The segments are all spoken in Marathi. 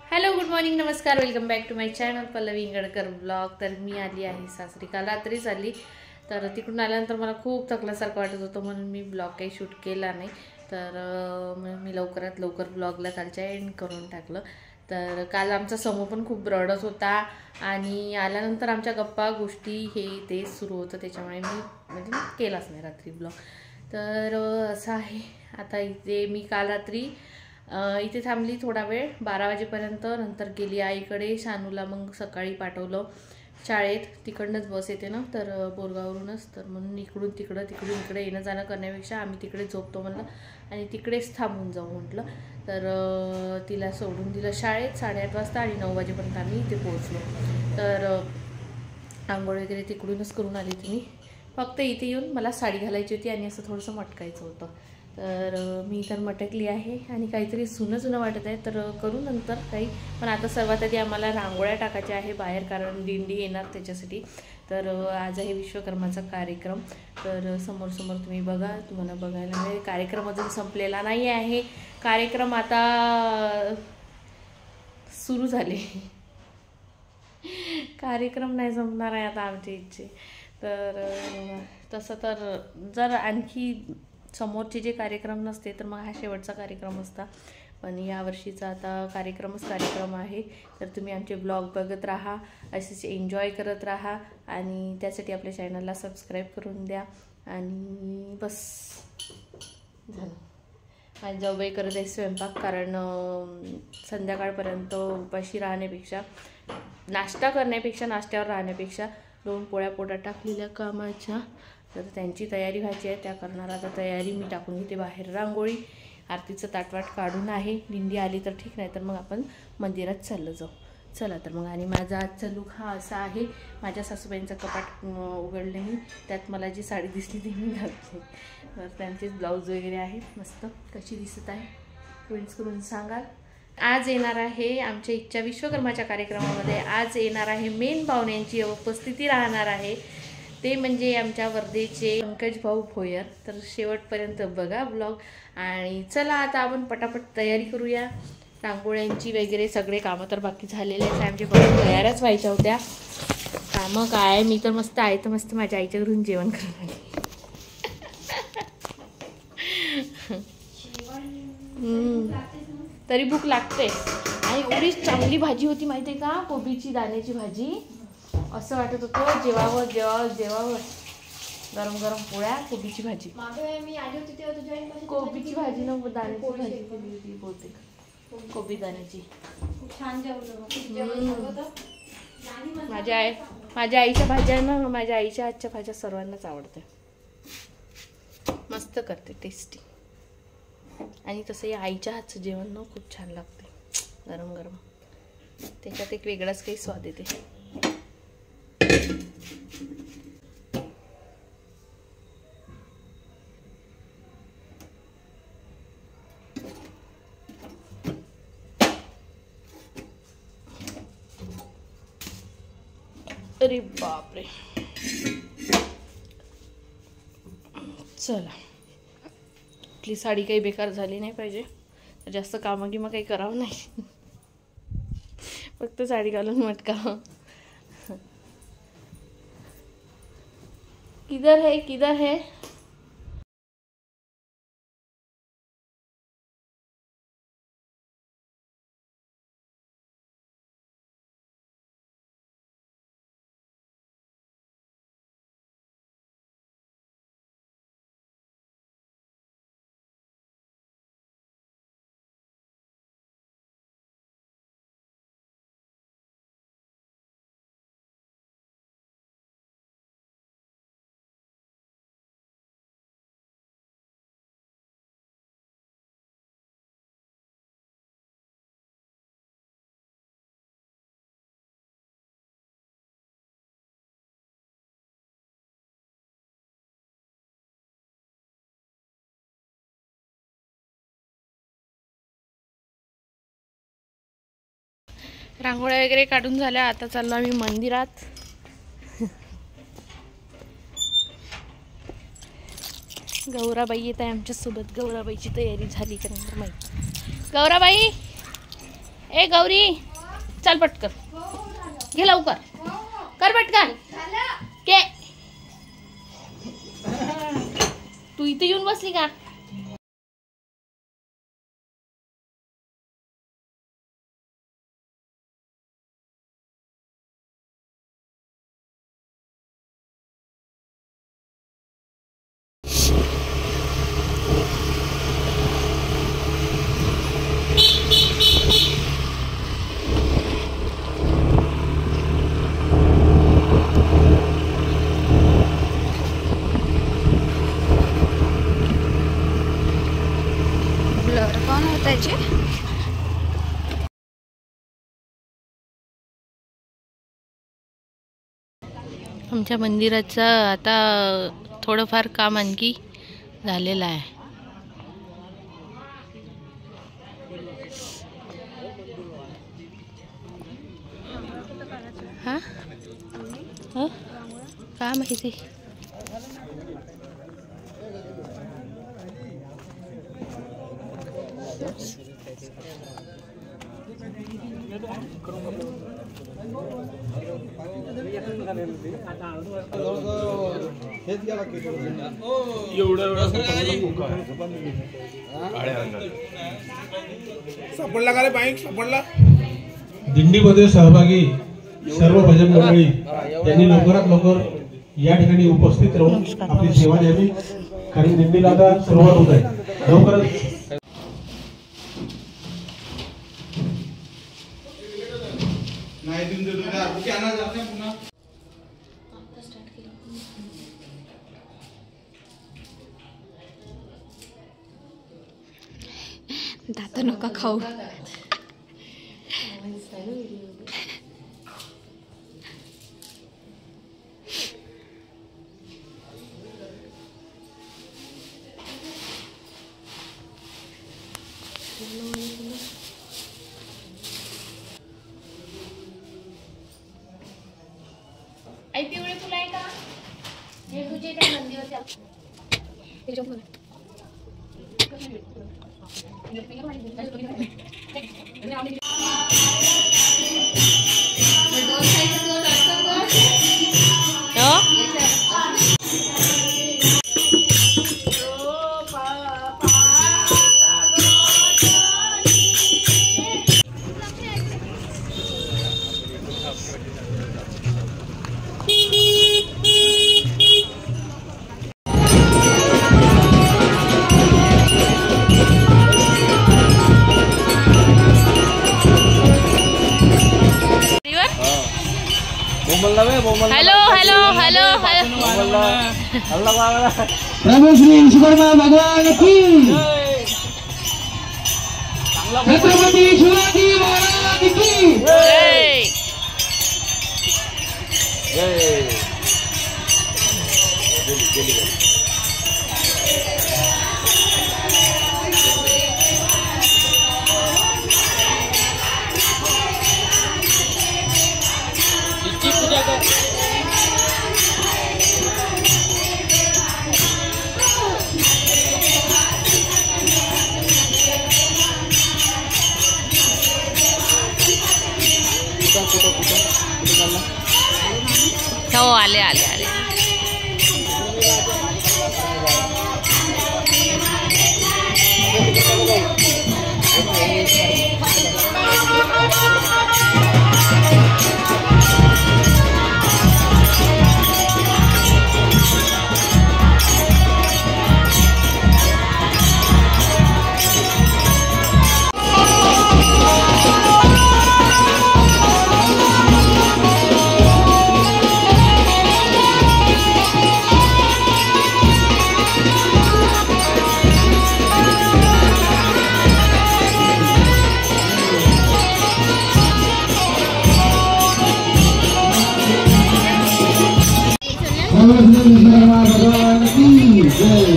हॅलो गुड मॉर्निंग नमस्कार welcome back to my channel Pallavi Ingadkar blog. तर मी आली आहे सासरी, काल रात्रीच आली। तर तिकडून आल्यानंतर मला खूप थकल्यासारखं वाटत होतं म्हणून मी ब्लॉग काही शूट केला नाही। तर मी लवकरात लवकर ब्लॉगला कालच्या एंड करून टाकलं। तर काल आमचा समूह पण खूप रडत होता आणि आल्यानंतर आमच्या गप्पा गोष्टी हे ते सुरू होतं, त्याच्यामुळे मी म्हणजे केलाच नाही रात्री ब्लॉग। तर असं आहे। आता इथे मी काल रात्री इथे थांबली थोडा वेळ 12 वाजेपर्यंत, नंतर गेली आईकडे। शानूला मग सकाळी पाठवलं शाळेत, तिकडनंच बस येते ना तर बोरगावरूनच, तर म्हणून इकडून तिकडं तिकडून इकडे येणं जाणं करण्यापेक्षा आम्ही तिकडे झोपतो म्हणलं आणि तिकडेच थांबून जाऊ म्हटलं। तर तिला सोडून दिलं शाळेत 8:30 वाजता आणि 9 वाजेपर्यंत आम्ही इथे पोहोचलो। तर आंघोळ वगैरे तिकडूनच करून आली तुम्ही, फक्त इथे येऊन मला साडी घालायची होती आणि असं थोडंसं मटकायचं होतं। तर मी तर मटकली आहे आणि काहीतरी जुनं जुनं वाटत आहे, तर करू नंतर काही। पण आता सर्वात आधी आम्हाला रांगोळ्या टाकायच्या आहे बाहेर, कारण दिंडी येणार त्याच्यासाठी। तर आज आहे विश्वकर्माचा कार्यक्रम। तर समोर समोर तुम्ही बघा, तुम्हाला बघायला मिळेल। कार्यक्रम अजून संपलेला नाही आहे, कार्यक्रम आता सुरू झाले। कार्यक्रम नाही संपणार आहे आता आमची इच्छे। तर तसं तर जर आणखी समोरचे जे कार्यक्रम नसते तर मग हा शेवटचा कार्यक्रम असता, पण यावर्षीचा आता कार्यक्रम आहे। तर तुम्ही आमचे ब्लॉग बघत राहा, असेच एन्जॉय करत राहा आणि त्यासाठी आपल्या चॅनलला सबस्क्राईब करून द्या। आणि बस झालं, माझी जाऊबाई करत आहे स्वयंपाक, कारण संध्याकाळपर्यंत उपाशी राहण्यापेक्षा, नाश्ता करण्यापेक्षा, नाश्त्यावर राहण्यापेक्षा 2 पोळ्या पोटात टाकलेल्या कामाच्या। तर त्यांची तयारी व्हायची आहे, त्या करणार। आता तयारी मी टाकून घेते बाहेर। रांगोळी आरतीचं ताटवाट काढून आहे, दिंडी आली तर ठीक, नाही तर मग आपण मंदिरात चाललं जाऊ। चला तर मग। आणि माझा आजचा लुक हा असा आहे। माझ्या सासूबाईंचं कपाट उघडले मी, त्यात मला जी साडी दिसली ती मी घातली। तर त्यांचेच ब्लाऊज वगैरे आहे मस्त। कशी दिसत आहे कमेंट्स करून सांगा। आज येणार आहे आमच्या इच्छा विश्वकर्माच्या कार्यक्रमामध्ये, आज येणार आहे मेन पाहुण्यांची उपस्थिती राहणार आहे, ते म्हणजे आमच्या वर्धेचे पंकज भाऊ भोयर। तर शेवटपर्यंत बघा ब्लॉग। आणि चला आता आपण पटापट तयारी करूया रांगोळ्यांची वगैरे। सगळे कामं तर बाकी झालेले आहेत, आमचे बघून तयारच व्हायच्या होत्या। कामं काय, मी तर मस्त आहे, तर मस्त माझ्या आईच्या घरून जेवण करून तरी भूक लागते। आणि एवढीच चांगली भाजी होती माहिती आहे का, कोबीची दाण्याची भाजी। असं वाटत होतं जेवावं जेवावं जेवावं। गरम गरम पोळ्या, कोबीची भाजी। मी आली होती तेव्हा तुझ्या कोबीची भाजी न दाण्याची भाजी केली होती बहुतेक, कोबी दाण्याची। छान जेवलं माझ्या आईच्या भाज्या ना, माझ्या आईच्या हातच्या भाज्या सर्वांनाच आवडते, मस्त करते, टेस्टी। आणि तसं या आईच्या हातचं जेवण ना खूप छान लागते, गरम गरम। त्याच्यात एक वेगळाच काही स्वाद येते। अरे बापरे, चला। आपली साडी काही बेकार झाली नाही पाहिजे, जास्त कामं की मग काही करावं नाही, फक्त साडी घालून मटकावं। किधर है किधर है? रांगोळ्या वगैरे काढून झाल्या, आता चाललो आम्ही मंदिरात। गौराबाई येत आहे आमच्यासोबत, गौराबाईची तयारी झाली का नाही माहिती। गौराबाई ए गौरी चल पटकन घे लवकर कर पटकन के तू इथे येऊन बसली का? कौन होता है जी? आमच्या मंदिराचं आता थोडंफार काम आणखी झालेलं आहे. हा काय माहिती. सापडला का रे बाईक सापडला. दिंडीमध्ये सहभागी सर्व भजन मंडळी यांनी लवकरात लवकर या ठिकाणी उपस्थित राहून आपली सेवा द्यावी, कारण दिंडीला आता सुरुवात होत आहे. लवकरच दात नका खाऊ. आई पिवळे फुलं आहे का? हे तुझे त्या नंदीवरच्या हेलो हेलो हेलो प्रभु श्री विश्वकर्मा भगवान की, छत्रपति शिवाजी महाराज की जय. हो आले आले आले. भगवान की जय.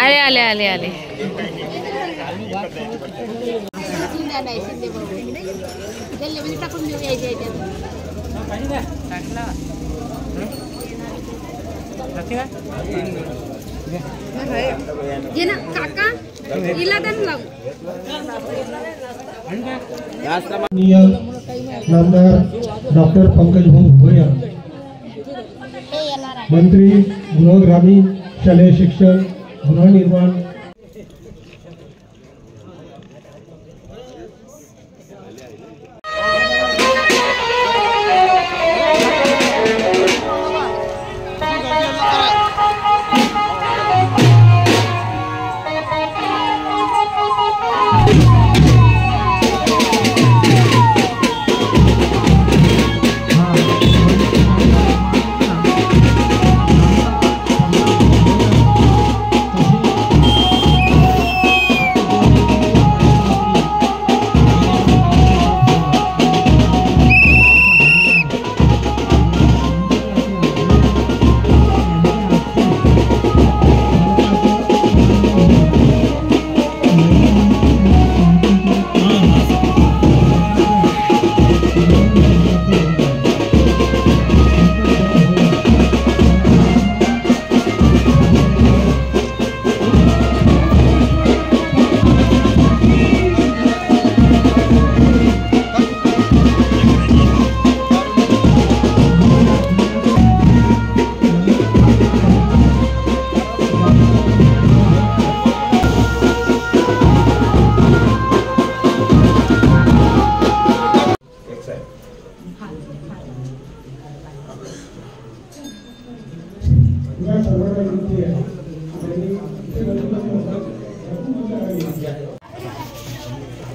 आले आले आले आले. नामदार डॉक्टर पंकज भाऊ भोया, मंत्री गृह ग्रामीण शालेय शिक्षण गृहनिर्माण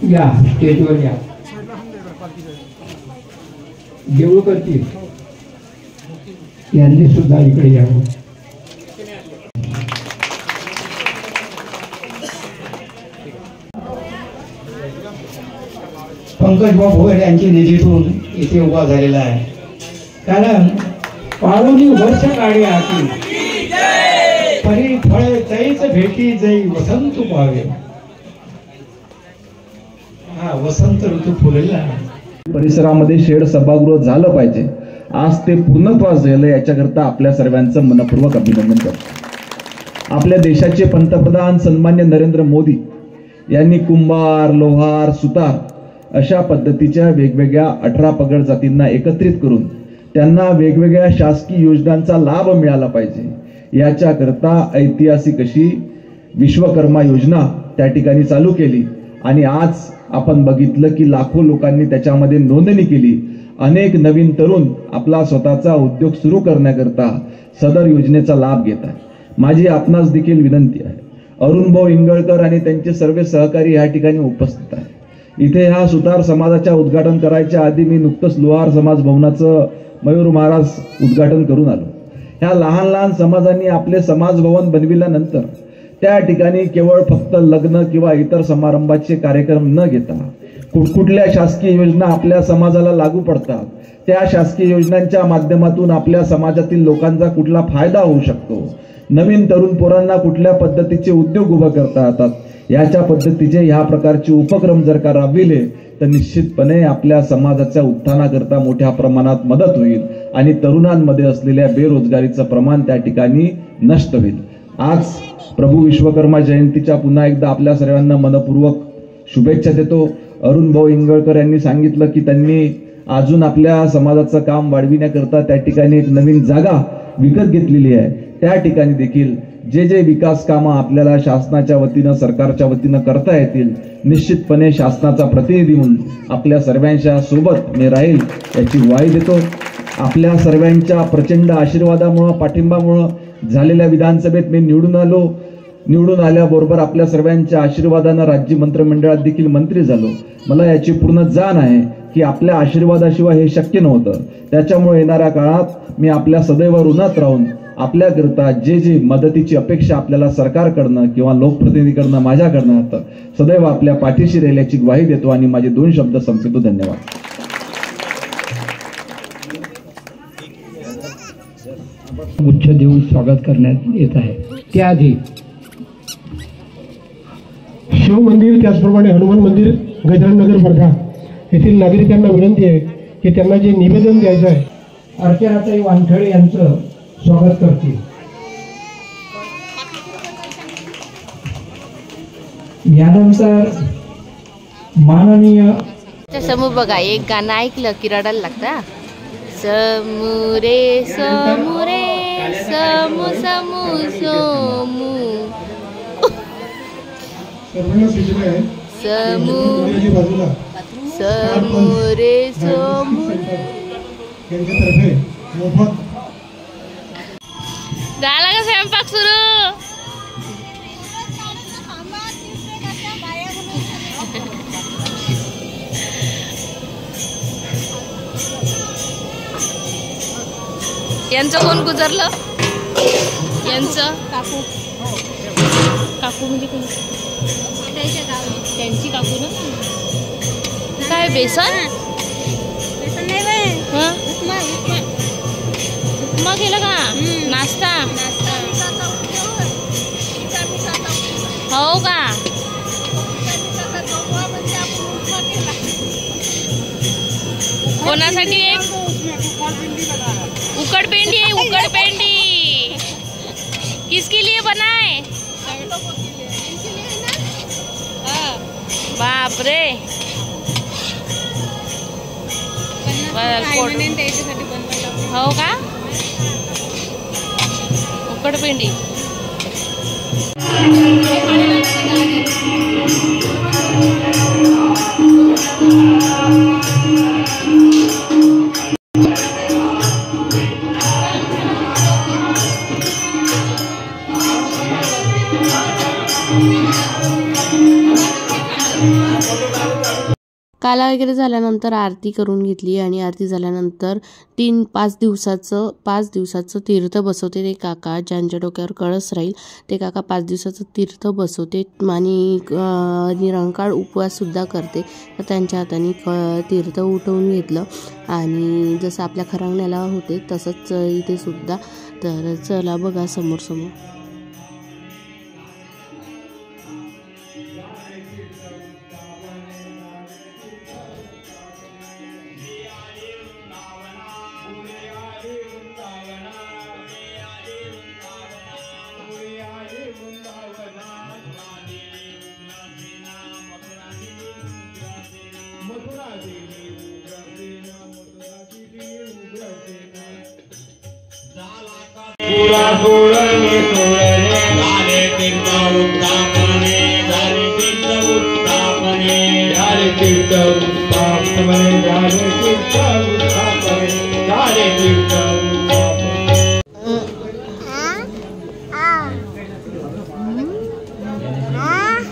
या स्टेजवर या. देऊळकरची यांनी सुद्धा इकडे यावं. पंकजभाऊ भोयर यांच्या निधीतून इथे उभा झालेला आहे. कारण पाळोनी वर्ष काढी आती परी फळे जैच भेटी जै वसंत पावे. हा वसंत ऋतू फुललेला आहे. परिसरामध्ये शेड सभागृह झालं पाहिजे. आज ते पूर्णत्वास झालं, याच्याकरता आपल्या सर्वांचं मनपूर्वक अभिनंदन करतो. आपल्या देशाचे पंतप्रधान सन्मान्य नरेंद्र मोदी यांनी कुंभार, लोहार, सुतार अशा पद्धतीच्या वेगवेगळ्या 18 पगड जातींना एकत्रित करून त्यांना वेगवेगळ्या शासकीय योजनांचा लाभ मिळाला पाहिजे, याच्याकरता ऐतिहासिक अशी विश्वकर्मा योजना त्या ठिकाणी चालू केली. आणि आज आपण बघितलं की लाखो लोकांनी त्याच्यामध्ये नोंदणी केली. अनेक नवीन तरुण आपला स्वतःचा उद्योग सुरू करण्याकरता सदर योजनेचा लाभ घेत आहे. माझी आपणास देखील विनंती आहे, अरुणभाऊ इंगळकर आणि त्यांचे सर्व सहकारी या ठिकाणी उपस्थित आहे. इथे ह्या सुतार समाजाच्या उद्घाटन करायच्या आधी मी नुकतंच लोहार समाज भवनाचं मयूर महाराज उद्घाटन करून आलो. ह्या लहान लहान समाजांनी आपले समाज भवन बनविल्यानंतर त्या ठिकाणी केवळ फक्त लग्न किंवा इतर समारंभाचे कार्यक्रम न घेता कुठकुठल्या शासकीय योजना आपल्या समाजाला लागू पडतात, त्या शासकीय योजनांच्या माध्यमातून आपल्या समाजातील लोकांचा कुठला फायदा होऊ शकतो, नवीन तरुण पोरांना कुठल्या पद्धतीचे उद्योग उभे करता येतात, याच्या पद्धतीचे ह्या प्रकारचे उपक्रम जर का राबविले तर निश्चितपणे आपल्या समाजाच्या उत्थानाकरता मोठ्या प्रमाणात मदत होईल आणि तरुणांमध्ये असलेल्या बेरोजगारीचं प्रमाण त्या ठिकाणी नष्ट होईल. आज प्रभू विश्वकर्मा जयंतीच्या पुन्हा एकदा आपल्या सर्वांना मनपूर्वक शुभेच्छा देतो. अरुणभाऊ इंगळकर यांनी सांगितलं की त्यांनी अजून आपल्या समाजाचं काम वाढविण्याकरता त्या ठिकाणी एक नवीन जागा विकत घेतलेली आहे. त्या ठिकाणी देखील जे जे विकास कामं आपल्याला शासनाच्या वतीनं सरकारच्या वतीनं करता येतील, निश्चितपणे शासनाचा प्रतिनिधी म्हणून आपल्या सर्वांच्या सोबत मी राहील याची ग्वाही देतो. आपल्या सर्वांच्या प्रचंड आशीर्वादामुळं, पाठिंबामुळं झालेल्या विधानसभेत मी निवडून आलो. निवडून आल्याबरोबर आपल्या सर्वांच्या आशीर्वादानं राज्य मंत्रिमंडळात देखील मंत्री झालो. मला याची पूर्ण जाण आहे की आपल्या आशीर्वादाशिवाय हे शक्य नव्हतं. त्याच्यामुळे येणाऱ्या काळात मी आपल्या सदैव ऋणात राहून आपल्याकरता जे जे मदतीची अपेक्षा आपल्याला सरकारकडनं किंवा लोकप्रतिनिधीकडनं माझ्याकडनं होतं, सदैव आपल्या पाठीशी राहिल्याची ग्वाही देतो आणि माझे 2 शब्द संपवितो. धन्यवाद. गुच्छ देऊन स्वागत करण्यात येत आहे. त्याआधी शिव मंदिर, त्याचप्रमाणे हनुमान मंदिर, गजानन नगर वर्धा येथील नागरिकांना विनंती आहे की त्यांना जे निवेदन द्यायचं आहे अर्चनाताई वानखडे यांचं स्वागत करतील. यानंतर माननीय समोर बघा एक गाणं ऐकलं की रडायला लागतं. समोरे समोरे समू समू सोमू समू बाजूला समोरे समू यांच्यातर्फे मोफत झाला का स्वयंपाक सुरू? यांचं कोण गुजरलं? यांचं काकू. काकू म्हणजे कोण? त्यांची काकू ना. काय बेसन? हं? उपमा केलं का? नाश्ता हो का? कोणासाठी? एक उकड़पेंडी है, उकड़पेंडी किसके लिए बनाए? बाप रे. हो का? उकड़पेंडी काला वगैरे झाल्यानंतर आरती करून घेतली आणि आरती झाल्यानंतर 5 दिवसाचं तीर्थ बसवते ते काका. ज्यांच्या डोक्यावर कळस राहील ते काका 5 दिवसाचं तीर्थ बसवते आणि निरंकाळ उपवाससुद्धा करते. तर त्यांच्या हाताने तीर्थ उठवून घेतलं आणि जसं आपल्या खरांगण्याला होते तसंच इथे सुद्धा. तर चला बघा समोर समोर.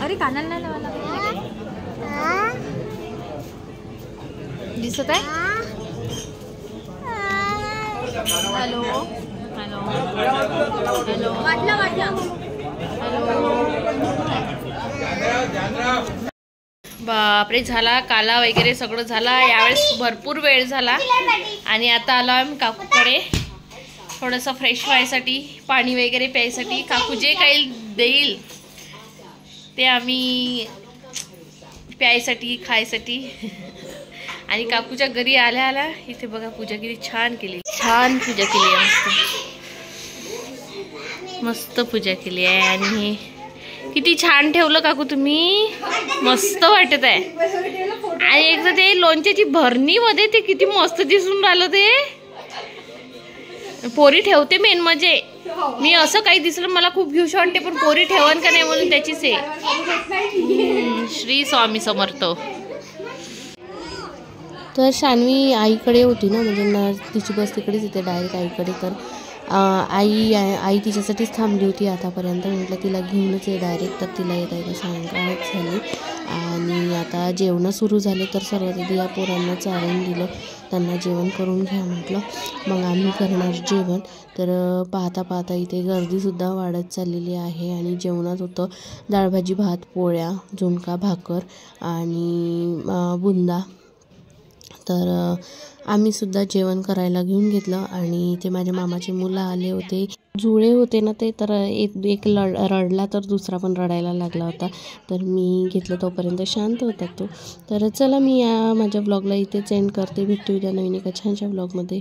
अरे कानाला नाही लावायला दिसत आहे. हॅलो हॅलो हॅलो वाटलं बापरे. झाला काला वगैरे सगळं झाला. यावेळेस भरपूर वेळ झाला आणि आता आलो आम्ही काकूकडे थोडंसं फ्रेश व्हायसाठी, पाणी वगैरे प्यायसाठी. काकू जे काही देईल ते आम्ही प्यायसाठी खायसाठी. आणि काकूच्या घरी आल्या आल्या इथे बघा पूजा किती छान केली. छान पूजा केली आहे. मस्त पूजा केली आहे. आणि किती छान ठेवलं काकू तुम्ही. मस्त वाटत आहे. आणि एकदा ते लोणच्याची भरणी मध्ये ते किती मस्त दिसून राहिलं. ते पोरी ठेवते मेन म्हणजे. मी असं काही दिसलं मला खूप घेऊशी वाटते पण पोरी ठेवन का नाही म्हणून त्याचीच आहे. श्री स्वामी समर्थ. तर शान्वी आईकडे होती ना, म्हणजे तिची बस तिकडेच येते डायरेक्ट आईकडे. तर आई तिच्यासाठीच थांबली होती आतापर्यंत. म्हटलं तिला घेऊनच आहे डायरेक्ट. तर तिला येता येता सायंकाळच झाली आणि आता जेवणं सुरू झाले. तर सर्वात आधी या पोरांना चालून दिलं. त्यांना जेवण करून घ्या म्हटलं. मग आम्ही करणार जेवण. तर पाहता पाहता इथे गर्दीसुद्धा वाढत चाललेली आहे. आणि जेवणात होतं डाळ भाजी भात पोळ्या झुणका भाकर आणि बुंदा तर आम्हीसुद्धा जेवण करायला घेऊन घेतलं आणि ते माझ्या मामाचे मुलं आले होते. जुळे होते ना ते, तर एक रडला तर दुसरा पण रडायला लागला होता. तर मी घेतलं, तोपर्यंत शांत होता तो. तर चला, मी माझ्या ब्लॉगला इथेच एंड करते. भेटू उद्या नवीन एका छानशा ब्लॉगमध्ये.